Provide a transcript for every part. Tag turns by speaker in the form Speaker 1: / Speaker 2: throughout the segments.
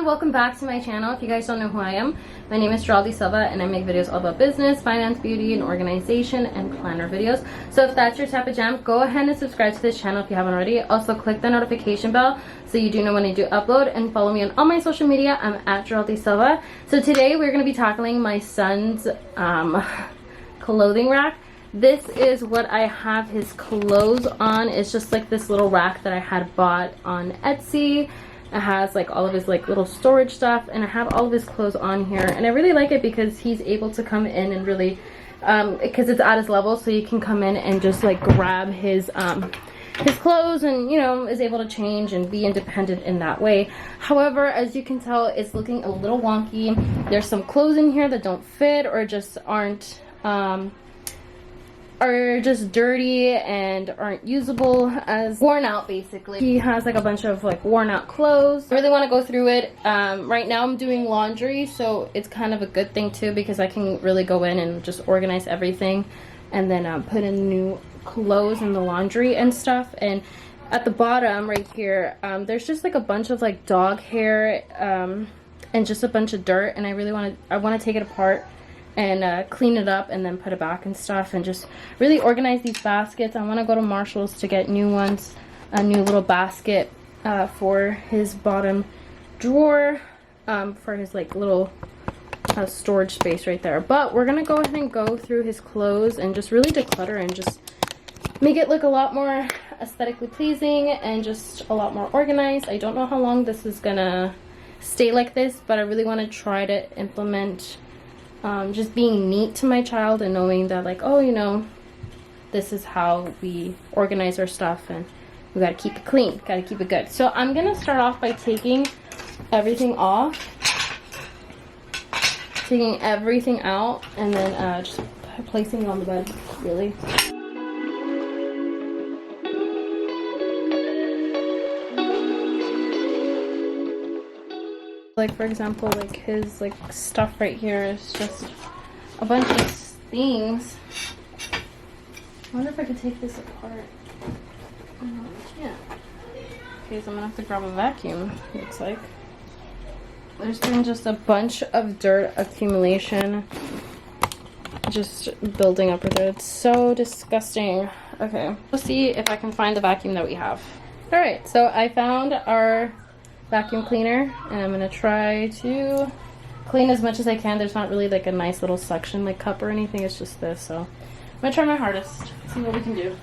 Speaker 1: Welcome back to my channel. If you guys don't know who I am, my name is Silva and I make videos all about business, finance, beauty, and organization and planner videos. So if that's your type of jam, go ahead and subscribe to this channel if you haven't already. Also click the notification bell so you do know when I do upload, and follow me on all my social media. I'm at Silva. So today we're going to be tackling my son's clothing rack. This is what I have his clothes on. It's just like this little rack that I had bought on Etsy. It has like all of his like little storage stuff, and I have all of his clothes on here, and I really like it because he's able to come in and really because it's at his level, so you can come in and just like grab his clothes and, you know, is able to change and be independent in that way. However, as you can tell, it's looking a little wonky. There's some clothes in here that don't fit or just aren't are just dirty and aren't usable, as worn out basically. He has like a bunch of like worn out clothes. I really want to go through it. Right now I'm doing laundry, so it's kind of a good thing too, because I can really go in and just organize everything and then put in new clothes in the laundry and stuff. And at the bottom right here, there's just like a bunch of like dog hair and just a bunch of dirt, and I really want to take it apart and clean it up and then put it back and stuff, and just really organize these baskets. I want to go to Marshall's to get new ones, a new little basket for his bottom drawer, for his like little storage space right there. But we're gonna go ahead and go through his clothes and just really declutter and just make it look a lot more aesthetically pleasing and just a lot more organized. I don't know how long this is gonna stay like this, but I really want to try to implement just being neat to my child and knowing that, like, oh, you know, this is how we organize our stuff, and we gotta keep it clean, gotta keep it good. So I'm gonna start off by taking everything off, taking everything out, and then just placing it on the bed, really. Like, for example, like his like stuff right here is just a bunch of things. I wonder if I could take this apart. No, I can't. Okay, so I'm gonna have to grab a vacuum, looks like. There's been just a bunch of dirt accumulation just building up with it. It's so disgusting. Okay, we'll see if I can find the vacuum that we have. Alright, so I found our vacuum cleaner, and I'm gonna try to clean as much as I can. There's not really like a nice little suction like cup or anything, it's just this, so I'm gonna try my hardest, see what we can do.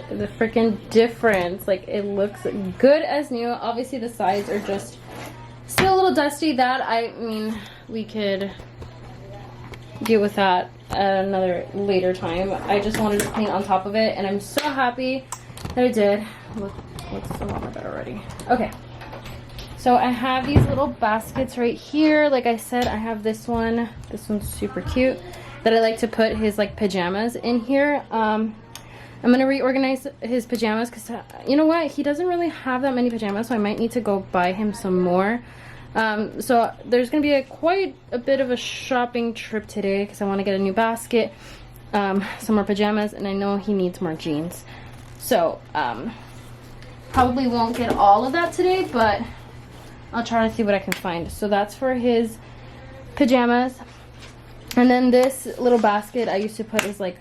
Speaker 1: The freaking difference, like, it looks good as new. Obviously the sides are just still a little dusty. That, I mean, we could deal with that at another later time. I just wanted to clean on top of it, and I'm so happy that I did. Looks a lot better already. Okay, so I have these little baskets right here. Like I said, I have this one. This one's super cute, that I like to put his like pajamas in here. I'm gonna reorganize his pajamas because you know what, he doesn't really have that many pajamas, so I might need to go buy him some more. So there's gonna be quite a bit of a shopping trip today because I want to get a new basket, some more pajamas, and I know he needs more jeans. So probably won't get all of that today, but I'll try to see what I can find. So that's for his pajamas. And then this little basket I used to put his like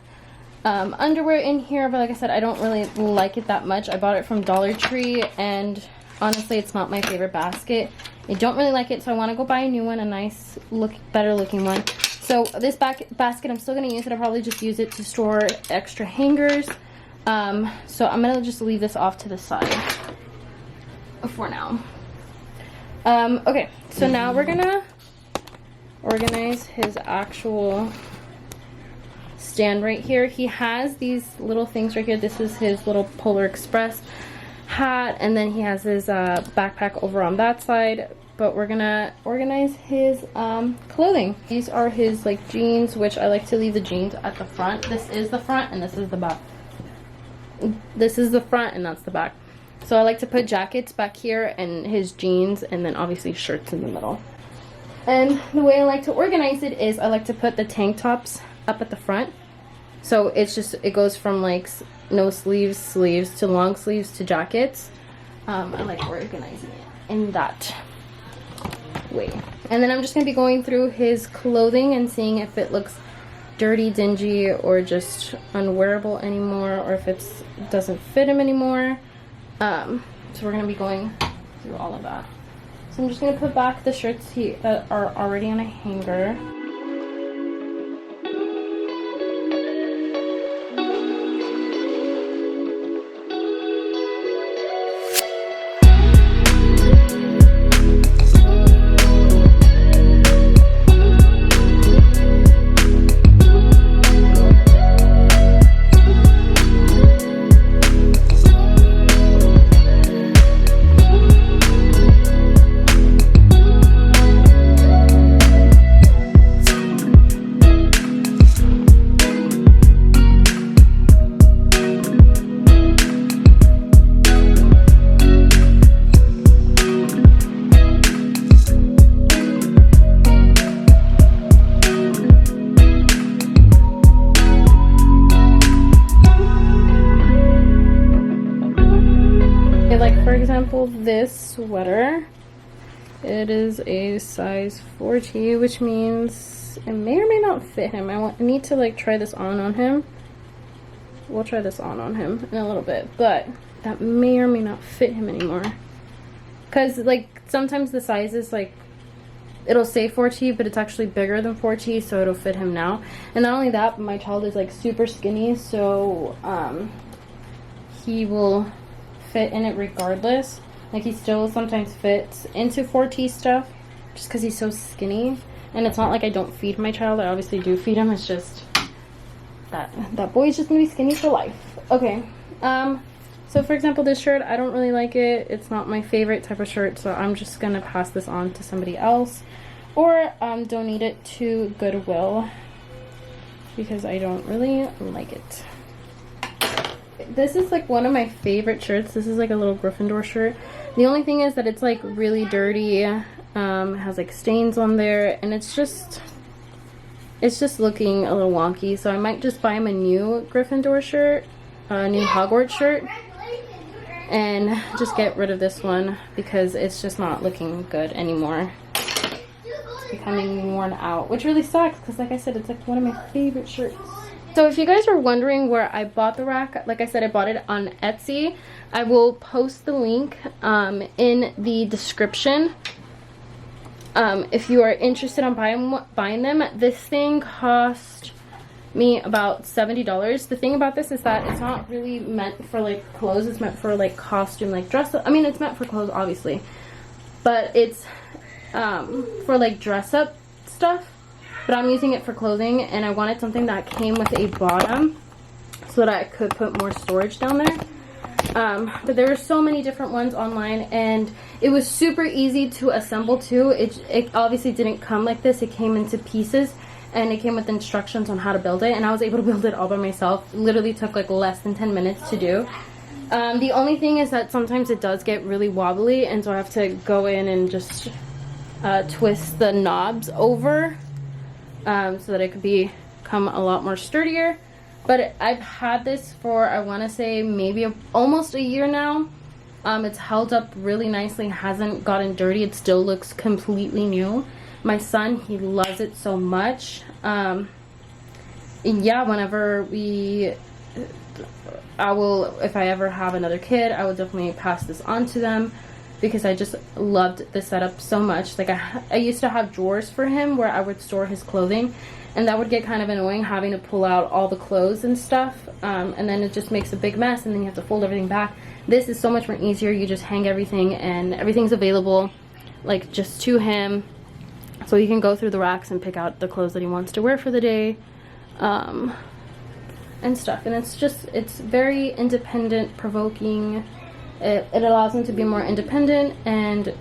Speaker 1: underwear in here, but like I said, I don't really like it that much. I bought it from Dollar Tree, and honestly, it's not my favorite basket. I don't really like it, so I want to go buy a new one, a nice better looking one. So this basket, I'm still going to use it. I'll probably just use it to store extra hangers. So I'm going to just leave this off to the side for now. Okay, so now we're going to organize his actual stand right here. He has these little things right here. This is his little Polar Express hat, and then he has his backpack over on that side. But we're gonna organize his clothing. These are his like jeans, which I like to leave the jeans at the front. This is the front and this is the back. This is the front and that's the back. So I like to put jackets back here and his jeans, and then obviously shirts in the middle. And the way I like to organize it is I like to put the tank tops up at the front. So it's just, it goes from like no sleeves, sleeves to long sleeves to jackets. I like organizing it in that way. And then I'm just going to be going through his clothing and seeing if it looks dirty, dingy, or just unwearable anymore, or if it doesn't fit him anymore. So we're going to be going through all of that. So I'm just going to put back the shirts that are already on a hanger. For example, this sweater, it is a size 40, which means it may or may not fit him. I need to like try this on him. We'll try this on him in a little bit, but that may or may not fit him anymore. Because like sometimes the sizes, like it'll say 40, but it's actually bigger than 40, so it'll fit him now. And not only that, but my child is like super skinny, so he will fit in it regardless. Like he still sometimes fits into 4T stuff just because he's so skinny. And it's not like I don't feed my child. I obviously do feed him. It's just that boy's just gonna be skinny for life. Okay, so for example, this shirt, I don't really like it. It's not my favorite type of shirt, so I'm just gonna pass this on to somebody else, or donate it to Goodwill because I don't really like it. This is like one of my favorite shirts. This is like a little Gryffindor shirt. The only thing is that it's like really dirty. Has like stains on there, and it's just looking a little wonky. So I might just buy him a new Gryffindor shirt, a new Hogwarts shirt, and just get rid of this one because it's just not looking good anymore. It's becoming worn out, which really sucks because like I said, it's like one of my favorite shirts. So if you guys are wondering where I bought the rack, like I said, I bought it on Etsy. I will post the link in the description if you are interested on buying them. This thing cost me about $70. The thing about this is that it's not really meant for like clothes. It's meant for like costume, like dress up. I mean, it's meant for clothes obviously, but it's for like dress up stuff. But I'm using it for clothing, and I wanted something that came with a bottom so that I could put more storage down there. But there were so many different ones online, and it was super easy to assemble too. It obviously didn't come like this. It came into pieces, and it came with instructions on how to build it, and I was able to build it all by myself. It literally took like less than 10 minutes to do. The only thing is that sometimes it does get really wobbly, and so I have to go in and just twist the knobs over so that it could become a lot more sturdier. But I've had this for, I want to say, maybe almost a year now. It's held up really nicely, hasn't gotten dirty. It still looks completely new. My son, he loves it so much. And yeah, whenever if I ever have another kid, I will definitely pass this on to them, because I just loved the setup so much. Like I used to have drawers for him where I would store his clothing, and that would get kind of annoying, having to pull out all the clothes and stuff, and then it just makes a big mess, and then you have to fold everything back. This is so much more easier. You just hang everything, and everything's available like just to him, so he can go through the racks and pick out the clothes that he wants to wear for the day, and stuff. And it's very independent, provoking. It allows him to be more independent, and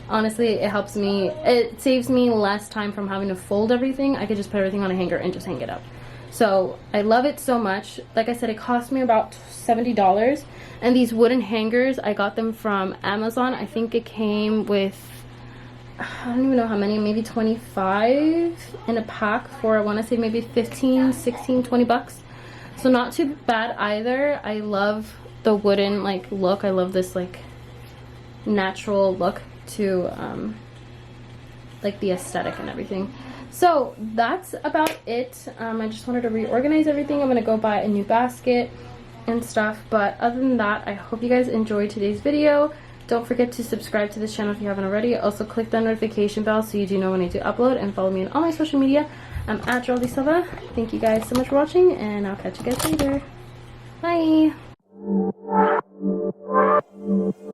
Speaker 1: honestly, it helps me. It saves me less time from having to fold everything. I could just put everything on a hanger and just hang it up. So I love it so much. Like I said, it cost me about $70. And these wooden hangers, I got them from Amazon. I think it came with, I don't even know how many, maybe 25 in a pack for, I want to say maybe 15, 16, 20 bucks. So not too bad either. I love the wooden like look. I love this like natural look to like the aesthetic and everything. So that's about it. I just wanted to reorganize everything. I'm gonna go buy a new basket and stuff, but other than that, I hope you guys enjoyed today's video. Don't forget to subscribe to this channel if you haven't already. Also click the notification bell so you do know when I do upload, and follow me on all my social media. I'm at Jordi Silva. Thank you guys so much for watching, and I'll catch you guys later. Bye.